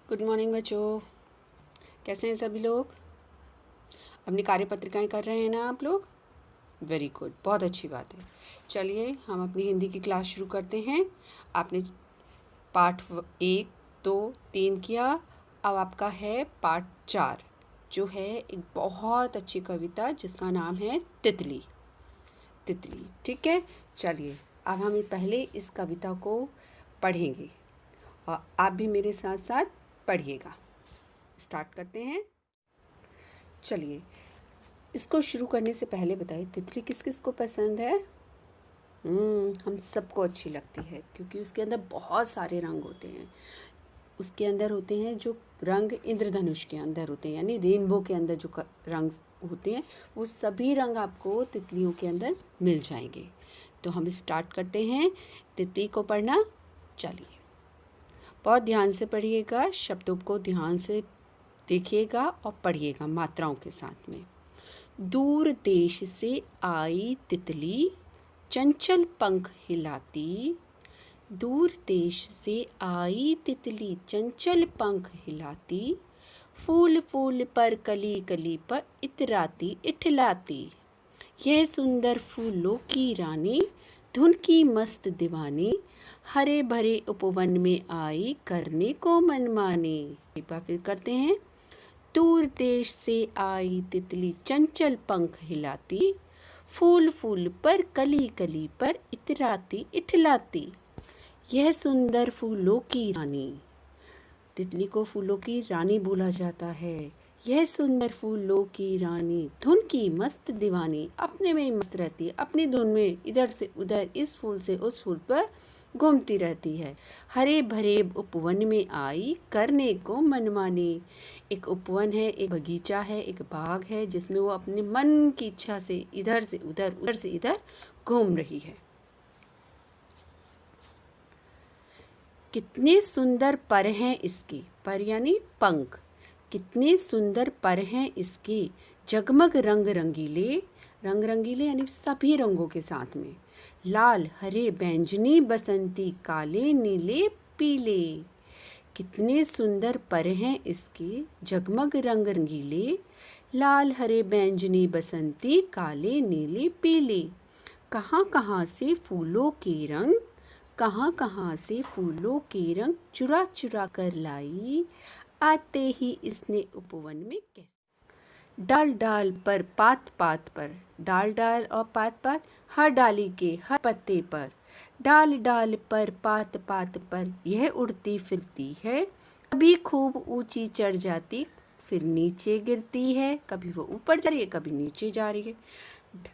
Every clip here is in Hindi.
गुड मॉर्निंग बच्चों। कैसे हैं सभी लोग? अपनी कार्यपत्रिकाएं कर रहे हैं ना आप लोग? वेरी गुड, बहुत अच्छी बात है। चलिए हम अपनी हिंदी की क्लास शुरू करते हैं। आपने पाठ 1, 2, 3 किया। अब आपका है पाठ 4, जो है एक बहुत अच्छी कविता जिसका नाम है तितली। तितली, ठीक है। चलिए अब हम पहले इस कविता को पढ़ेंगे और आप भी मेरे साथ साथ पढ़िएगा। स्टार्ट करते हैं। चलिए, इसको शुरू करने से पहले बताइए, तितली किस किस को पसंद है? हम सबको अच्छी लगती है क्योंकि उसके अंदर बहुत सारे रंग होते हैं। उसके अंदर होते हैं जो रंग इंद्रधनुष के अंदर होते हैं, यानी रेनबो के अंदर जो रंग होते हैं, वो सभी रंग आपको तितलियों के अंदर मिल जाएंगे। तो हम स्टार्ट करते हैं तितली को पढ़ना। चलिए, बहुत ध्यान से पढ़िएगा, शब्दों को ध्यान से देखिएगा और पढ़िएगा मात्राओं के साथ में। दूर देश से आई तितली, चंचल पंख हिलाती। दूर देश से आई तितली, चंचल पंख हिलाती। फूल फूल पर कली कली पर इतराती इठलाती। यह सुंदर फूलों की रानी, धुन की मस्त दीवानी। हरे भरे उपवन में आई, करने को मनमानी। एक बार फिर करते हैं। दूर देश से आई तितली, चंचल पंख हिलाती। फूल फूल पर कली कली पर इतराती इठलाती। यह सुंदर फूलों की रानी। तितली को फूलों की रानी बोला जाता है। यह सुंदर फूलों की रानी, धुन की मस्त दीवानी। अपने में ही मस्त रहती है, अपनी धुन में इधर से उधर, इस फूल से उस फूल पर घूमती रहती है। हरे भरे उपवन में आई, करने को मनमानी। एक उपवन है, एक बगीचा है, एक बाग है, जिसमें वो अपने मन की इच्छा से इधर से उधर, उधर से इधर घूम रही है। कितने सुंदर पर हैं इसके, पर यानी पंख। कितने सुंदर पर हैं इसके, जगमग रंग रंगीले। रंग रंगीले यानी सभी रंगों के साथ में। लाल हरे बैंगनी बसंती, काले नीले पीले। कितने सुंदर पर हैं इसके, जगमग रंग रंगीले। लाल हरे बैंगनी बसंती, काले नीले पीले। कहाँ कहाँ से फूलों के रंग, कहाँ कहाँ से फूलों के रंग चुरा चुरा कर लाई। आते ही इसने उपवन में कैसे। डाल डाल पर पात पात पर, डाल डाल और पात पात, हर डाली के हर पत्ते पर। डाल डाल पर पात पात पर यह उड़ती फिरती है। कभी खूब ऊंची चढ़ जाती, फिर नीचे गिरती है। कभी वो ऊपर जा रही है, कभी नीचे जा रही है।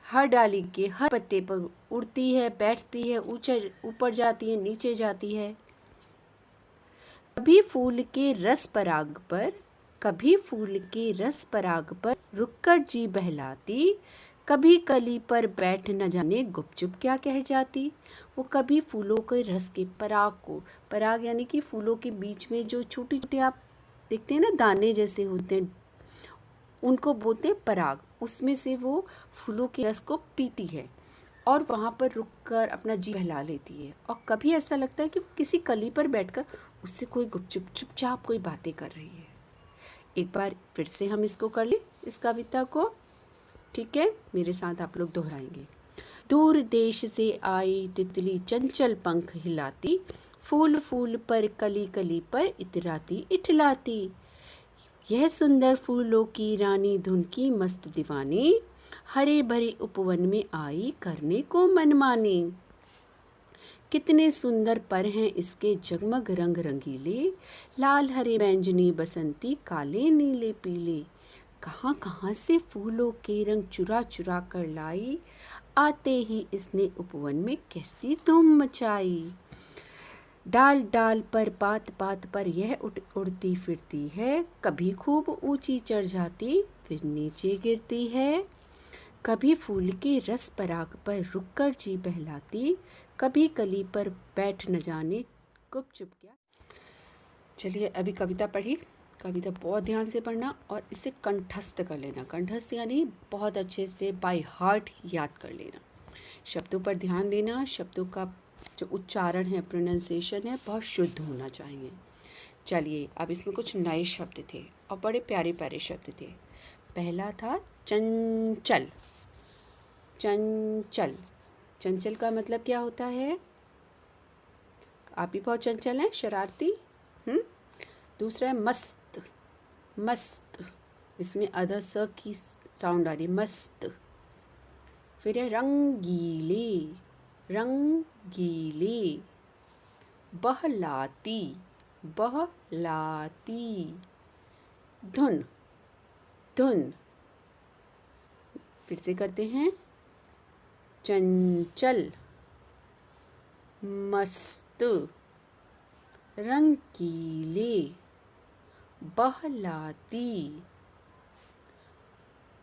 हर डाली के हर पत्ते पर उड़ती है, बैठती है, ऊपर जाती है, नीचे जाती है। कभी फूल के रस पराग पर, कभी फूल के रस पराग पर रुककर जी बहलाती। कभी कली पर बैठ न जाने गुपचुप क्या कह जाती। वो कभी फूलों के रस के पराग को, पराग यानी कि फूलों के बीच में जो छोटे छोटे आप देखते हैं ना, दाने जैसे होते हैं, उनको बोलते हैं पराग। उसमें से वो फूलों के रस को पीती है और वहाँ पर रुककर अपना जी बहला लेती है। और कभी ऐसा लगता है कि वो किसी कली पर बैठकर उससे कोई गुपचुप चुपचाप कोई बातें कर रही है। एक बार फिर से हम इसको कर लें, इस कविता को, ठीक है? मेरे साथ आप लोग दोहराएंगे। दूर देश से आई तितली, चंचल पंख हिलाती। फूल फूल पर कली कली पर इतराती इठलाती। यह सुंदर फूलों की रानी, धुन की मस्त दीवानी। हरे भरे उपवन में आई, करने को मनमानी। कितने सुंदर पर हैं इसके, जगमग रंग रंगीले। लाल हरे बैंगनी बसंती, काले नीले पीले। कहाँ कहाँ से फूलों के रंग चुरा चुरा कर लाई। आते ही इसने उपवन में कैसी धूम मचाई। डाल डाल पर पात पात पर यह उड़ती फिरती है। कभी खूब ऊंची चढ़ जाती, फिर नीचे गिरती है। कभी फूल के रस पराग पर रुककर जी बहलाती। कभी कली पर बैठ न जाने गुपचुप क्या। चलिए अभी कविता पढ़ी। कविता बहुत ध्यान से पढ़ना और इसे कंठस्थ कर लेना। कंठस्थ यानी बहुत अच्छे से बाय हार्ट याद कर लेना। शब्दों पर ध्यान देना। शब्दों का जो उच्चारण है, प्रोनाउंसिएशन है, बहुत शुद्ध होना चाहिए। चलिए अब इसमें कुछ नए शब्द थे और बड़े प्यारे प्यारे शब्द थे। पहला था चंचल। चंचल, चंचल का मतलब क्या होता है? आप भी बहुत चंचल हैं, शरारती। दूसरा है मस्त। मस्त, इसमें अध स की साउंड आ रही, मस्त। फिर है रंगीले। रंगीले। बहलाती। बहलाती। धुन। धुन। फिर से करते हैं। चंचल, मस्त, रंगीले, बहलाती,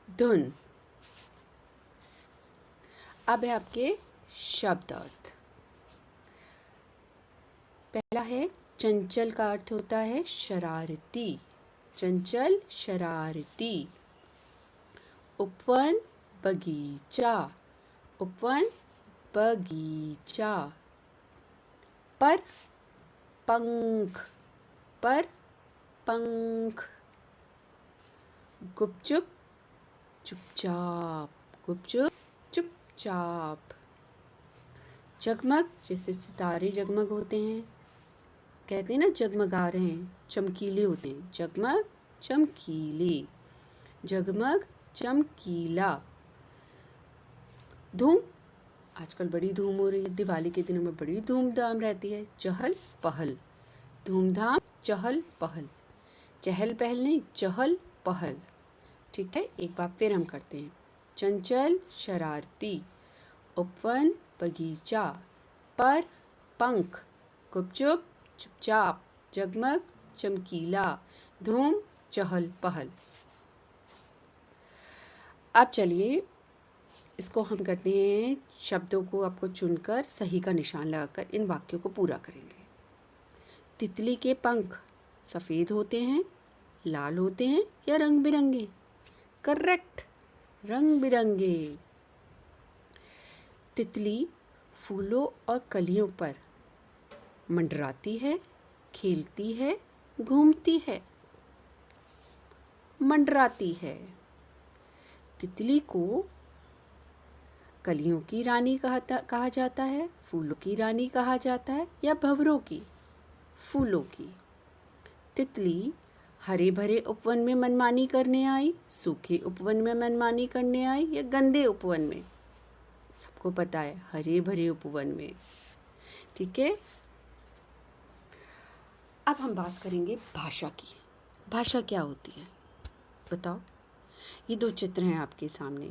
धुन। अब है आपके शब्द अर्थ। पहला है चंचल का अर्थ होता है शरारती। चंचल, शरारती। उपवन, बगीचा। उपवन, बगीचा। पर, पंख। पर, पंख। गुपचुप, चुपचाप। गुपचुप, चुपचाप। जगमग, जैसे सितारे जगमग होते हैं, कहते हैं ना जगमगा रहे हैं, चमकीले होते हैं। जगमग, चमकीले। जगमग, चमकीला। धूम, आजकल बड़ी धूम हो रही है, दिवाली के दिनों में बड़ी धूमधाम रहती है। चहल पहल। धूमधाम, चहल पहल। चहल पहल नहीं, चहल पहल। ठीक है, एक बार फिर हम करते हैं। चंचल, शरारती। उपवन, बगीचा। पर, पंख। गुपचुप, चुपचाप। जगमग, चमकीला। धूम, चहल पहल। अब चलिए इसको हम करते हैं, शब्दों को आपको चुनकर सही का निशान लगाकर इन वाक्यों को पूरा करेंगे। तितली के पंख सफ़ेद होते हैं, लाल होते हैं या रंग बिरंगे? करेक्ट, रंग बिरंगे। तितली फूलों और कलियों पर मंडराती है, खेलती है, घूमती है। मंडराती है। तितली को कलियों की रानी कहा जाता है, फूलों की रानी कहा जाता है या भंवरों की? फूलों की। तितली हरे भरे उपवन में मनमानी करने आई, सूखे उपवन में मनमानी करने आई या गंदे उपवन में? सबको पता है, हरे भरे उपवन में। ठीक है, अब हम बात करेंगे भाषा की। भाषा क्या होती है बताओ? ये दो चित्र हैं आपके सामने।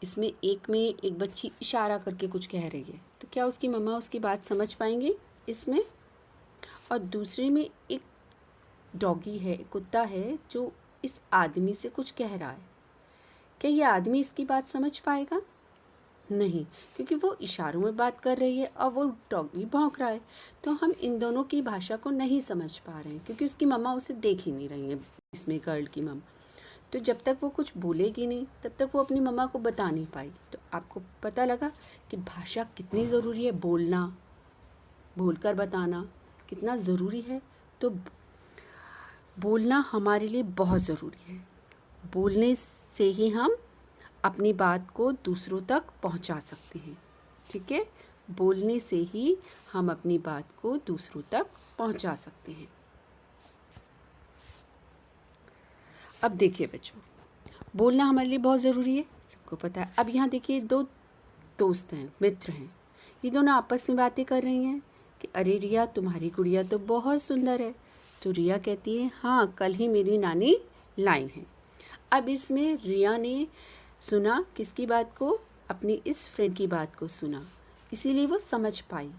इसमें एक में एक बच्ची इशारा करके कुछ कह रही है, तो क्या उसकी मम्मा उसकी बात समझ पाएंगे इसमें? और दूसरे में एक डॉगी है, एक कुत्ता है जो इस आदमी से कुछ कह रहा है। क्या ये आदमी इसकी बात समझ पाएगा? नहीं, क्योंकि वो इशारों में बात कर रही है और वो डॉगी भौंक रहा है। तो हम इन दोनों की भाषा को नहीं समझ पा रहे हैं, क्योंकि उसकी मम्मा उसे देख ही नहीं रही है, इसमें गर्ल की मम्मा। तो जब तक वो कुछ बोलेगी नहीं, तब तक वो अपनी मम्मा को बता नहीं पाएगी। तो आपको पता लगा कि भाषा कितनी ज़रूरी है, बोलना, बोलकर बताना कितना ज़रूरी है। तो बोलना हमारे लिए बहुत ज़रूरी है। बोलने से ही हम अपनी बात को दूसरों तक पहुंचा सकते हैं। ठीक है, बोलने से ही हम अपनी बात को दूसरों तक पहुंचा सकते हैं। अब देखिए बच्चों, बोलना हमारे लिए बहुत ज़रूरी है, सबको पता है। अब यहाँ देखिए, दो दोस्त हैं, मित्र हैं। ये दोनों आपस में बातें कर रही हैं कि अरे रिया, तुम्हारी गुड़िया तो बहुत सुंदर है। तो रिया कहती है, हाँ, कल ही मेरी नानी लाई हैं। अब इसमें रिया ने सुना किसकी बात को? अपनी इस फ्रेंड की बात को सुना, इसीलिए वो समझ पाई।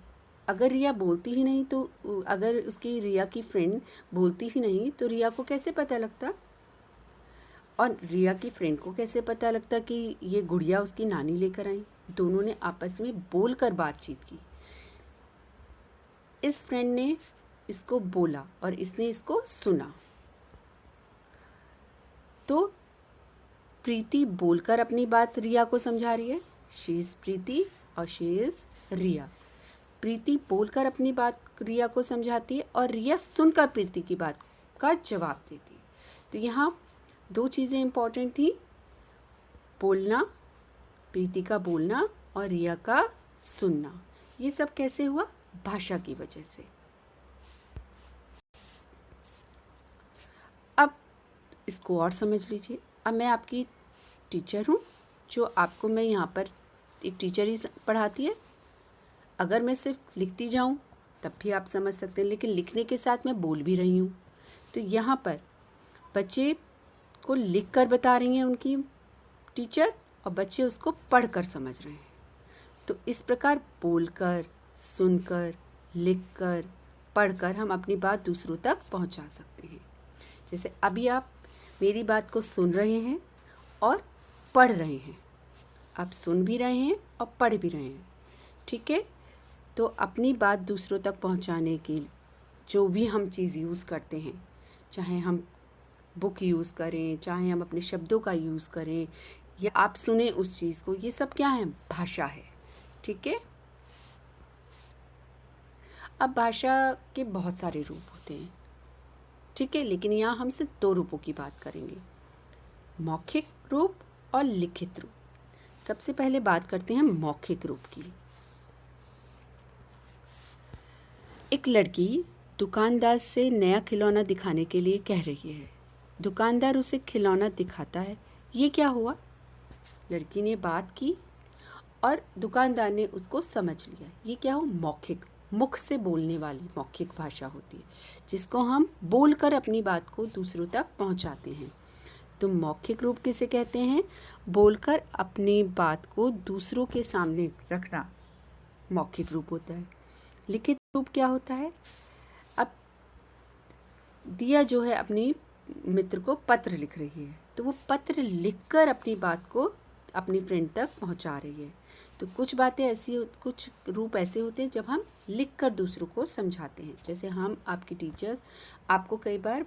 अगर रिया बोलती ही नहीं तो, अगर उसकी रिया की फ्रेंड बोलती ही नहीं तो रिया को कैसे पता लगता? और रिया की फ्रेंड को कैसे पता लगता कि ये गुड़िया उसकी नानी लेकर आई? दोनों ने आपस में बोलकर बातचीत की। इस फ्रेंड ने इसको बोला और इसने इसको सुना। तो प्रीति बोलकर अपनी बात रिया को समझा रही है। शी इज़ प्रीति और शी इज़ रिया। प्रीति बोलकर अपनी बात रिया को समझाती है और रिया सुनकर प्रीति की बात का जवाब देती है। तो यहाँ दो चीज़ें इम्पॉर्टेंट थी, बोलना, प्रीति का बोलना और रिया का सुनना। ये सब कैसे हुआ? भाषा की वजह से। अब इसको और समझ लीजिए। अब मैं आपकी टीचर हूँ, जो आपको मैं यहाँ पर एक टीचर ही पढ़ाती है। अगर मैं सिर्फ लिखती जाऊँ तब भी आप समझ सकते हैं, लेकिन लिखने के साथ मैं बोल भी रही हूँ। तो यहाँ पर बच्चे को लिख कर बता रही हैं उनकी टीचर और बच्चे उसको पढ़कर समझ रहे हैं। तो इस प्रकार बोलकर, सुनकर, लिखकर, पढ़कर हम अपनी बात दूसरों तक पहुंचा सकते हैं। जैसे अभी आप मेरी बात को सुन रहे हैं और पढ़ रहे हैं। आप सुन भी रहे हैं और पढ़ भी रहे हैं, ठीक है। तो अपनी बात दूसरों तक पहुंचाने के जो भी हम चीज़ यूज़ करते हैं, चाहे हम बुक यूज़ करें, चाहे हम अपने शब्दों का यूज़ करें या आप सुने उस चीज़ को, ये सब क्या है? भाषा है, ठीक है। अब भाषा के बहुत सारे रूप होते हैं, ठीक है, लेकिन यहाँ हम सिर्फ दो रूपों की बात करेंगे, मौखिक रूप और लिखित रूप। सबसे पहले बात करते हैं मौखिक रूप की। एक लड़की दुकानदार से नया खिलौना दिखाने के लिए कह रही है। दुकानदार उसे खिलौना दिखाता है। ये क्या हुआ? लड़की ने बात की और दुकानदार ने उसको समझ लिया। ये क्या हो? मौखिक, मुख से बोलने वाली मौखिक भाषा होती है, जिसको हम बोलकर अपनी बात को दूसरों तक पहुंचाते हैं। तो मौखिक रूप किसे कहते हैं? बोलकर अपनी बात को दूसरों के सामने रखना मौखिक रूप होता है। लिखित रूप क्या होता है? अब दिया जो है अपनी मित्र को पत्र लिख रही है, तो वो पत्र लिखकर अपनी बात को अपनी फ्रेंड तक पहुंचा रही है। तो कुछ बातें ऐसी, कुछ रूप ऐसे होते हैं जब हम लिखकर दूसरों को समझाते हैं। जैसे हम आपकी टीचर्स आपको कई बार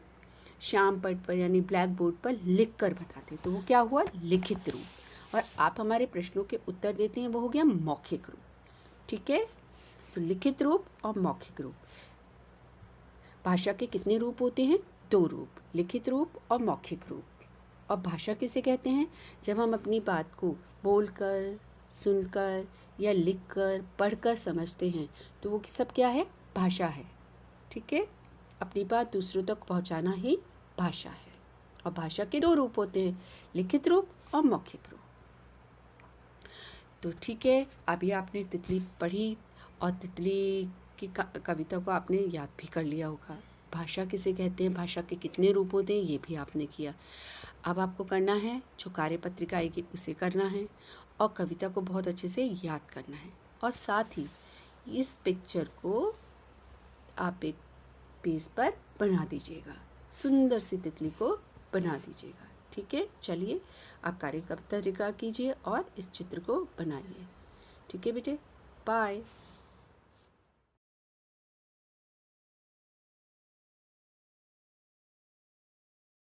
श्याम पट पर यानी ब्लैक बोर्ड पर लिख कर बताते हैं, तो वो क्या हुआ? लिखित रूप। और आप हमारे प्रश्नों के उत्तर देते हैं, वो हो गया मौखिक रूप, ठीक है। तो लिखित रूप और मौखिक रूप। भाषा के कितने रूप होते हैं? दो रूप, लिखित रूप और मौखिक रूप। और भाषा किसे कहते हैं? जब हम अपनी बात को बोलकर, सुनकर या लिखकर, पढ़कर समझते हैं, तो वो सब क्या है? भाषा है, ठीक है। अपनी बात दूसरों तक पहुंचाना ही भाषा है। और भाषा के दो रूप होते हैं, लिखित रूप और मौखिक रूप। तो ठीक है, अभी आपने तितली पढ़ी और तितली की कविता को आपने याद भी कर लिया होगा। भाषा किसे कहते हैं, भाषा के कितने रूप होते हैं, ये भी आपने किया। अब आपको करना है, जो कार्यपत्रिका आएगी उसे करना है और कविता को बहुत अच्छे से याद करना है। और साथ ही इस पिक्चर को आप एक पेज पर बना दीजिएगा, सुंदर सी तितली को बना दीजिएगा, ठीक है। चलिए आप कार्यपत्रिका कीजिए और इस चित्र को बनाइए, ठीक है बेटे। बाय।